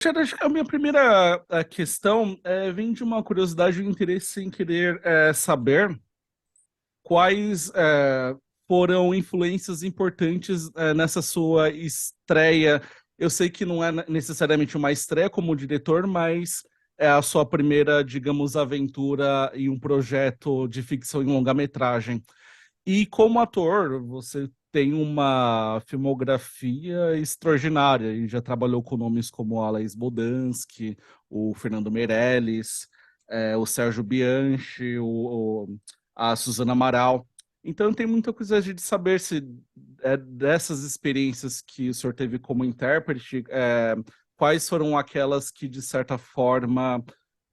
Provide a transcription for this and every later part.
Tiago, acho que a minha primeira questão vem de uma curiosidade e um interesse em querer saber quais foram influências importantes nessa sua estreia. Eu sei que não é necessariamente uma estreia como diretor, mas é a sua primeira, digamos, aventura em um projeto de ficção em longa-metragem. E como ator, você tem uma filmografia extraordinária e já trabalhou com nomes como a Laís Bodansky, o Fernando Meirelles, o Sérgio Bianchi, a Suzana Amaral. Então, tem muita curiosidade de saber se dessas experiências que o senhor teve como intérprete, quais foram aquelas que, de certa forma,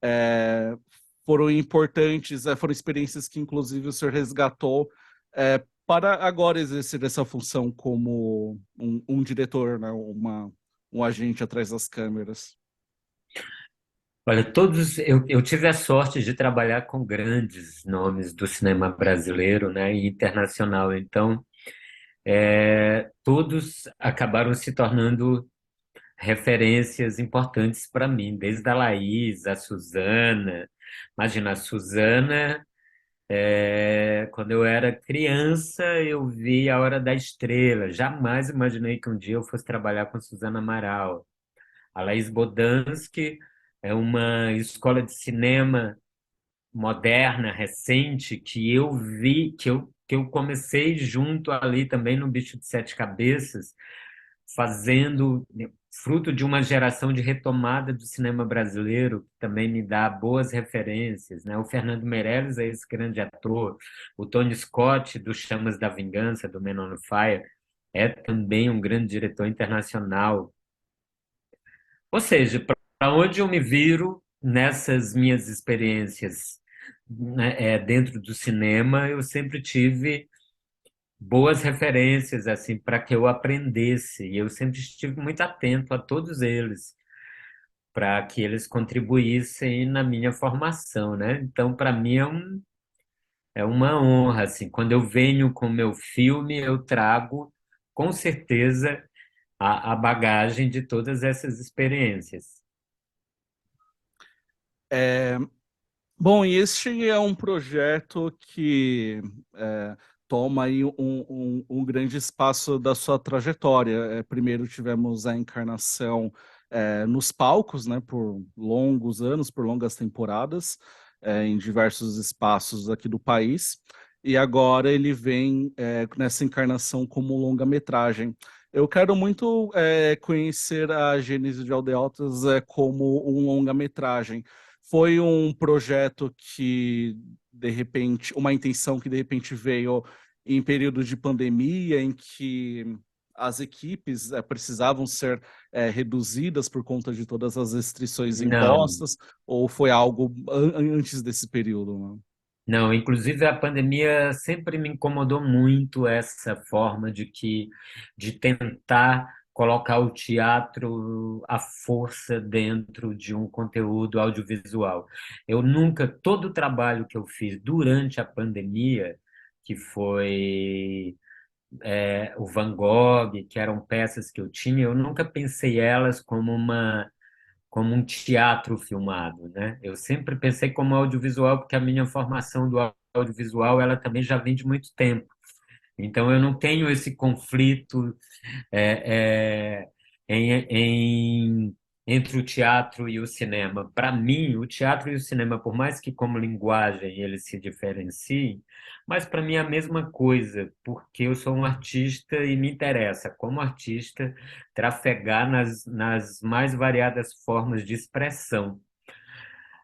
é, foram importantes, foram experiências que, inclusive, o senhor resgatou para agora exercer essa função como um diretor, né? Um agente atrás das câmeras. Olha, eu tive a sorte de trabalhar com grandes nomes do cinema brasileiro, né, e internacional. Então, todos acabaram se tornando referências importantes para mim, desde a Laís, a Suzana. Imagina, a Suzana, quando eu era criança, eu vi A Hora da Estrela. Jamais imaginei que um dia eu fosse trabalhar com Suzana Amaral. A Laís Bodansky é uma escola de cinema moderna, recente, que eu vi, que eu comecei junto ali também no Bicho de Sete Cabeças, fazendo, fruto de uma geração de retomada do cinema brasileiro, que também me dá boas referências, né? O Fernando Meirelles é esse grande ator, o Tony Scott, do Chamas da Vingança, do Men on Fire, é também um grande diretor internacional. Ou seja, para onde eu me viro nessas minhas experiências, né, dentro do cinema, eu sempre tive boas referências assim para que eu aprendesse. E eu sempre estive muito atento a todos eles, para que eles contribuíssem na minha formação, né? Então, para mim é uma honra assim. Quando eu venho com o meu filme, eu trago com certeza a bagagem de todas essas experiências. É, bom, e este é um projeto que toma aí um grande espaço da sua trajetória. Primeiro tivemos a encarnação nos palcos, né, por longos anos, por longas temporadas, em diversos espaços aqui do país, e agora ele vem nessa encarnação como longa-metragem. Eu quero muito conhecer a Gênese de Aldeotas como um longa-metragem. Foi um projeto que, de repente, uma intenção que de repente veio em período de pandemia, em que as equipes precisavam ser reduzidas por conta de todas as restrições Não. impostas, ou foi algo antes desse período, né? Não, inclusive a pandemia sempre me incomodou muito essa forma de tentar colocar o teatro à força dentro de um conteúdo audiovisual. Eu nunca, todo o trabalho que eu fiz durante a pandemia, que foi o Van Gogh, que eram peças que eu tinha, eu nunca pensei elas como um teatro filmado, né? Eu sempre pensei como audiovisual, porque a minha formação do audiovisual ela também já vem de muito tempo. Então eu não tenho esse conflito é, é, entre o teatro e o cinema. Para mim, o teatro e o cinema, por mais que como linguagem eles se diferenciem, mas para mim é a mesma coisa, porque eu sou um artista e me interessa, como artista, trafegar nas mais variadas formas de expressão.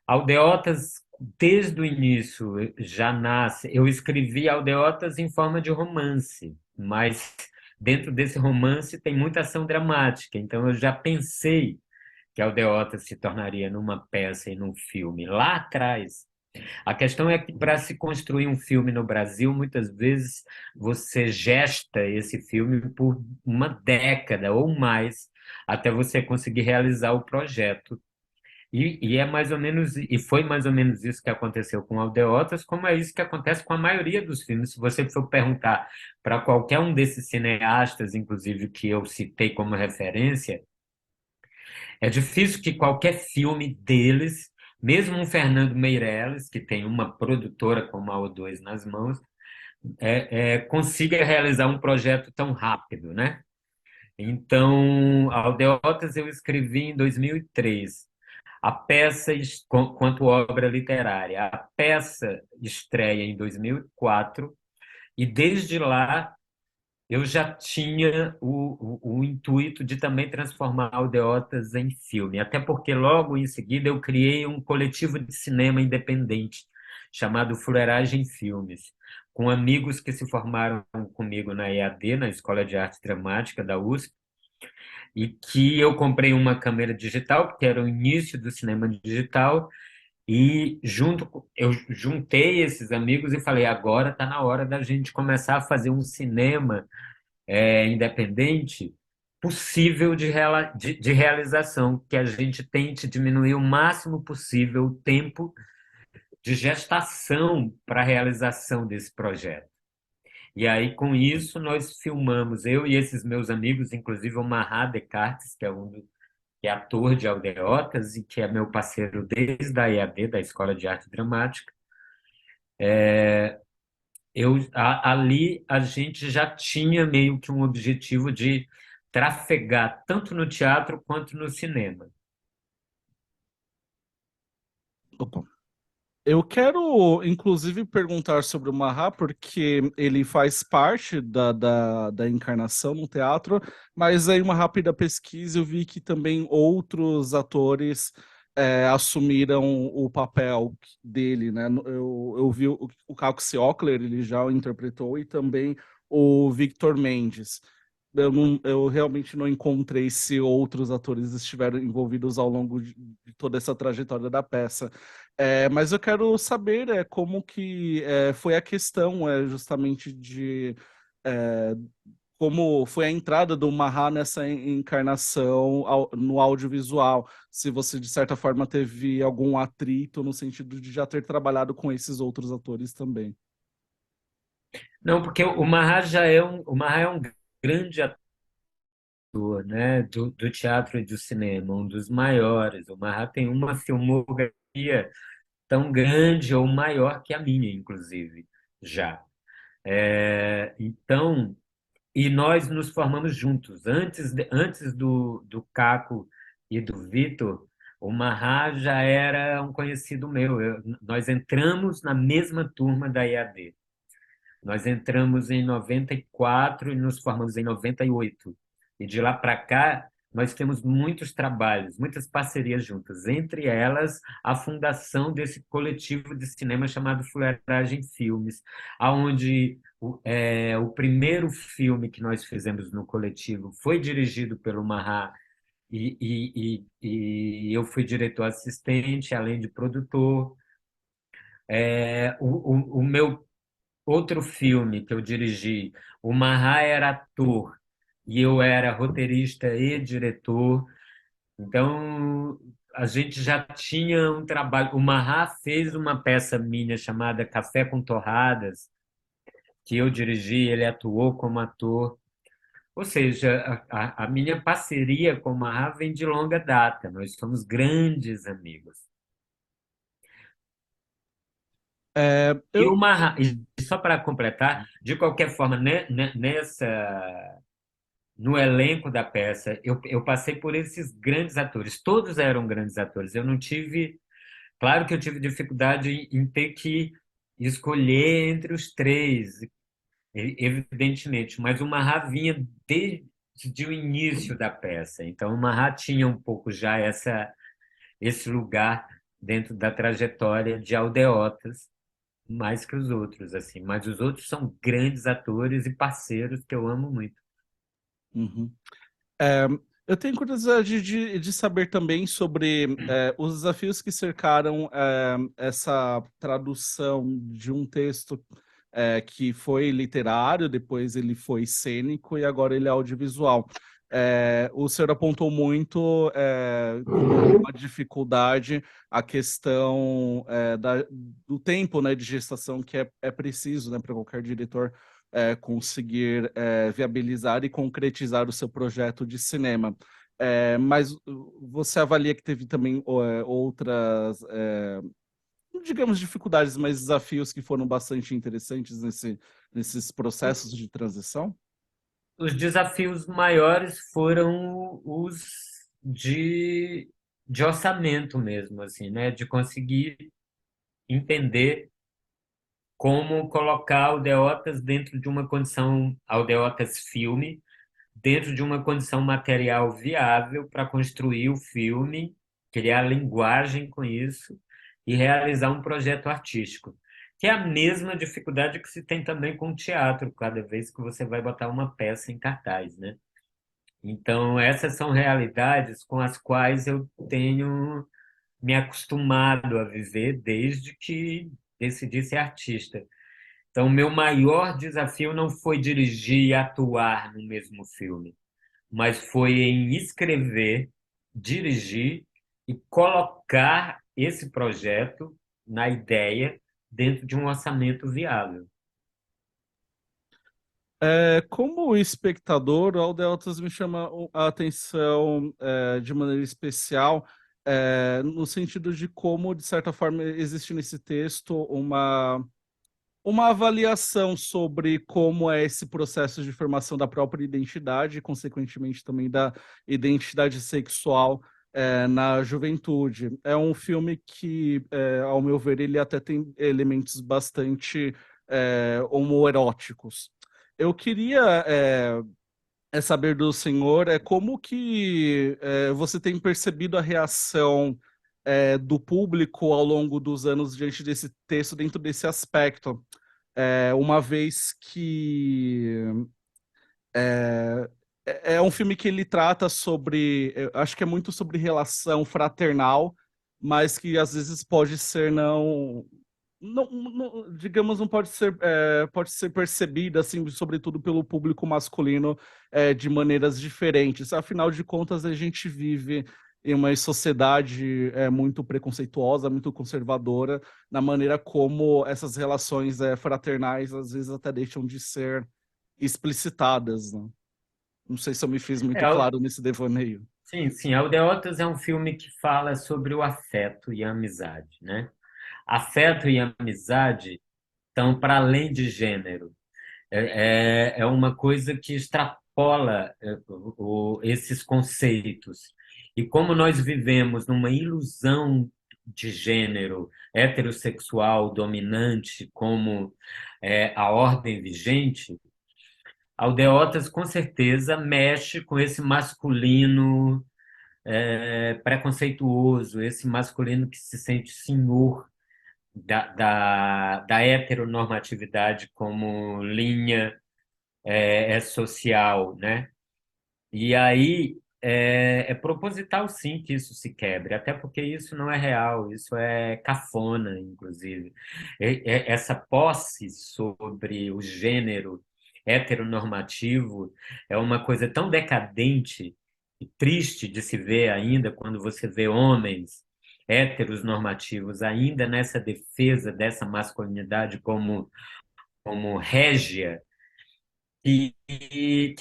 Aldeotas, desde o início, já nasce. Eu escrevi Aldeotas em forma de romance, mas dentro desse romance tem muita ação dramática. Então eu já pensei que Aldeotas se tornaria numa peça e num filme lá atrás. A questão é que para se construir um filme no Brasil, muitas vezes você gesta esse filme por uma década ou mais até você conseguir realizar o projeto. E é mais ou menos, e foi mais ou menos isso que aconteceu com Aldeotas, como é isso que acontece com a maioria dos filmes. Se você for perguntar para qualquer um desses cineastas, inclusive que eu citei como referência, É difícil que qualquer filme deles, mesmo um Fernando Meirelles, que tem uma produtora como a O2 nas mãos, consiga realizar um projeto tão rápido, né? Então, Aldeotas eu escrevi em 2003. A peça, quanto obra literária, a peça estreia em 2004 e desde lá eu já tinha o intuito de também transformar Aldeotas em filme, até porque logo em seguida eu criei um coletivo de cinema independente chamado Fuleiragem Filmes, com amigos que se formaram comigo na EAD, na Escola de Arte Dramática da USP, e que eu comprei uma câmera digital, porque era o início do cinema digital, e eu juntei esses amigos e falei, agora está na hora da gente começar a fazer um cinema independente possível de realização, que a gente tente diminuir o máximo possível o tempo de gestação para a realização desse projeto. E aí, com isso, nós filmamos, eu e esses meus amigos, inclusive o Marra Descartes, que é ator de Aldeotas e que é meu parceiro desde a EAD, da Escola de Arte Dramática. Ali a gente já tinha meio que um objetivo de trafegar tanto no teatro quanto no cinema. Opa. Eu quero, inclusive, perguntar sobre o Mahá, porque ele faz parte da encarnação no teatro, mas aí uma rápida pesquisa eu vi que também outros atores assumiram o papel dele, né? Eu vi o Caco Ciocler, ele já o interpretou, e também o Victor Mendes. Eu realmente não encontrei se outros atores estiveram envolvidos ao longo de toda essa trajetória da peça. Mas eu quero saber como que foi a questão justamente de é, como foi a entrada do Mahá nessa encarnação no audiovisual. Se você, de certa forma, teve algum atrito no sentido de já ter trabalhado com esses outros atores também. Não, porque o Marra é um grande ator, né, do teatro e do cinema, um dos maiores. O Marra tem uma filmografia tão grande ou maior que a minha, inclusive, já. Então, e nós nos formamos juntos. Antes do Caco e do Vitor, o Marra já era um conhecido meu. Nós entramos na mesma turma da EAD. Nós entramos em 94 e nos formamos em 98. E de lá para cá, nós temos muitos trabalhos, muitas parcerias juntas, entre elas a fundação desse coletivo de cinema chamado Fuleiragem Filmes, aonde o primeiro filme que nós fizemos no coletivo foi dirigido pelo Marra e eu fui diretor assistente, além de produtor. O meu outro filme que eu dirigi, o Marra era ator e eu era roteirista e diretor. Então, a gente já tinha um trabalho. O Marra fez uma peça minha chamada Café com Torradas, que eu dirigi, ele atuou como ator. Ou seja, a minha parceria com o Marra vem de longa data. Nós somos grandes amigos. E o Eu Marra, e só para completar, de qualquer forma, no elenco da peça, eu passei por esses grandes atores. Todos eram grandes atores. Eu não tive. Claro que eu tive dificuldade em ter que escolher entre os três, evidentemente, mas o Marra vinha desde o início da peça. Então, o Marra tinha um pouco já esse lugar dentro da trajetória de Aldeotas, mais que os outros, assim. Mas os outros são grandes atores e parceiros que eu amo muito. Uhum. É, eu tenho curiosidade de saber também sobre os desafios que cercaram essa tradução de um texto que foi literário, depois ele foi cênico e agora ele é audiovisual. O senhor apontou muito como uma dificuldade a questão do tempo, né, de gestação que é preciso, né, para qualquer diretor conseguir viabilizar e concretizar o seu projeto de cinema. Mas você avalia que teve também outras, digamos, dificuldades, mas desafios que foram bastante interessantes nesses processos de transição? Os desafios maiores foram os de, de orçamento mesmo, assim, né? De conseguir entender como colocar Aldeotas dentro de uma condição, Aldeotas filme, dentro de uma condição material viável para construir o filme, criar linguagem com isso e realizar um projeto artístico, que é a mesma dificuldade que se tem também com o teatro, cada vez que você vai botar uma peça em cartaz, né? Então, essas são realidades com as quais eu tenho me acostumado a viver desde que decidi ser artista. Então, meu maior desafio não foi dirigir e atuar no mesmo filme, mas foi em escrever, dirigir e colocar esse projeto na ideia dentro de um orçamento viável. Como espectador, o Aldeotas me chama a atenção de maneira especial, no sentido de como, de certa forma, existe nesse texto uma avaliação sobre como é esse processo de formação da própria identidade e, consequentemente, também da identidade sexual na juventude. É um filme que, ao meu ver, ele até tem elementos bastante homoeróticos. Eu queria saber do senhor como que você tem percebido a reação do público ao longo dos anos diante desse texto, dentro desse aspecto, uma vez que é, é um filme que ele trata sobre, eu acho que é muito sobre relação fraternal, mas que às vezes pode ser digamos, não pode ser, pode ser percebida, assim, sobretudo pelo público masculino, de maneiras diferentes. Afinal de contas, a gente vive em uma sociedade muito preconceituosa, muito conservadora, na maneira como essas relações fraternais às vezes até deixam de ser explicitadas, né? Não sei se eu me fiz muito É, claro nesse devaneio. sim, sim. Aldeotas é um filme que fala sobre o afeto e a amizade, né? Afeto e amizade estão para além de gênero. É uma coisa que extrapola esses conceitos. E como nós vivemos numa ilusão de gênero heterossexual dominante como a ordem vigente, Aldeotas com certeza mexe com esse masculino preconceituoso, esse masculino que se sente senhor da heteronormatividade como linha social, né? E aí é proposital, sim, que isso se quebre, até porque isso não é real, isso é cafona, inclusive. Essa posse sobre o gênero heteronormativo é uma coisa tão decadente e triste de se ver ainda quando você vê homens héteros normativos ainda nessa defesa dessa masculinidade como régia que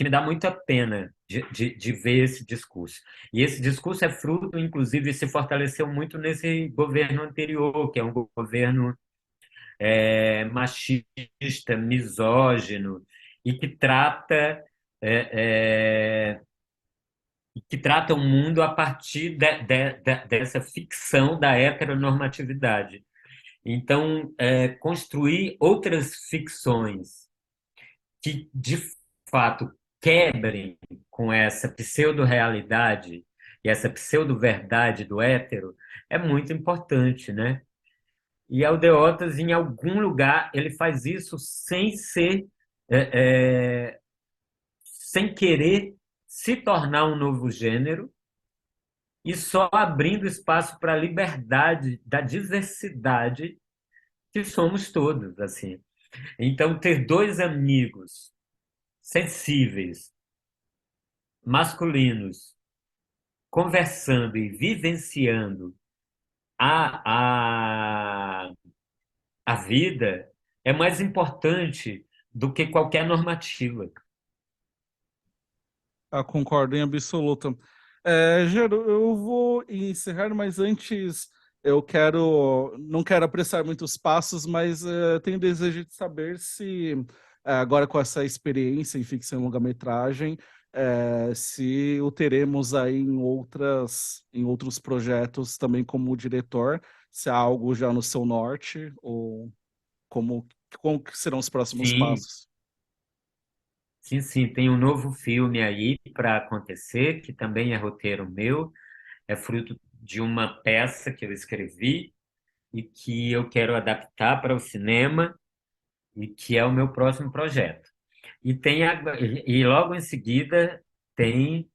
me dá muita pena de ver esse discurso. E esse discurso é fruto, inclusive, se fortaleceu muito nesse governo anterior, que é um governo machista, misógino, e é, que trata o mundo a partir dessa ficção da heteronormatividade. Então, construir outras ficções que, de fato, quebrem com essa pseudo-realidade e essa pseudo-verdade do hétero é muito importante, né? E Aldeotas, em algum lugar, ele faz isso sem ser, sem querer se tornar um novo gênero e só abrindo espaço para a liberdade da diversidade que somos todos, assim. Então, ter dois amigos sensíveis, masculinos, conversando e vivenciando a, a, a vida é mais importante do que qualquer normativa. Concordo em absoluta. Gero, eu vou encerrar, mas antes não quero apressar muitos passos, mas tenho desejo de saber se, agora com essa experiência em ficção e longa-metragem, se o teremos aí em outros projetos também como diretor, se há algo já no seu norte, ou como que serão os próximos Sim, passos. sim, sim. Tem um novo filme aí para acontecer, que também é roteiro meu, é fruto de uma peça que eu escrevi e que eu quero adaptar para o cinema e que é o meu próximo projeto. E logo em seguida tem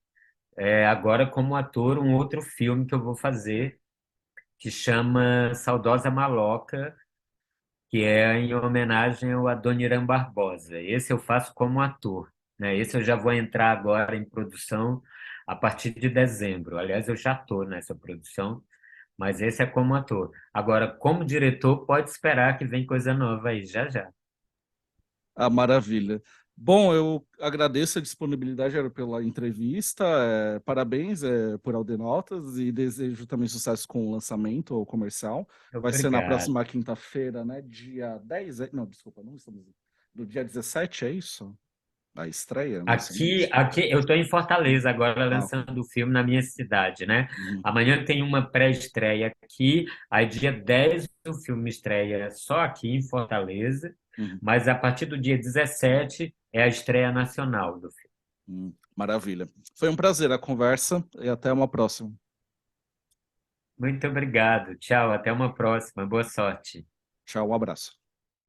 agora como ator um outro filme que eu vou fazer que chama Saudosa Maloca, que é em homenagem ao Adoniran Barbosa. Esse eu faço como ator, né? Esse eu já vou entrar agora em produção a partir de dezembro. Aliás, eu já estou nessa produção, mas esse é como ator. Agora, como diretor, pode esperar que vem coisa nova aí, já já. Ah, maravilha. Bom, eu agradeço a disponibilidade pela entrevista, parabéns por Aldenotas e desejo também sucesso com o lançamento comercial. Vai ser na Obrigado. próxima quinta-feira, né? Dia 10, não, desculpa, não estamos. Do dia 17, é isso? A estreia, o lançamento? Aqui eu estou em Fortaleza agora Ah, ok. lançando o filme na minha cidade, né? Uhum, Amanhã tem uma pré-estreia aqui, aí dia 10 o filme estreia só aqui em Fortaleza, uhum, mas a partir do dia 17 é a estreia nacional do filme. maravilha. Foi um prazer a conversa e até uma próxima. Muito obrigado. Tchau, até uma próxima. Boa sorte. Tchau, um abraço.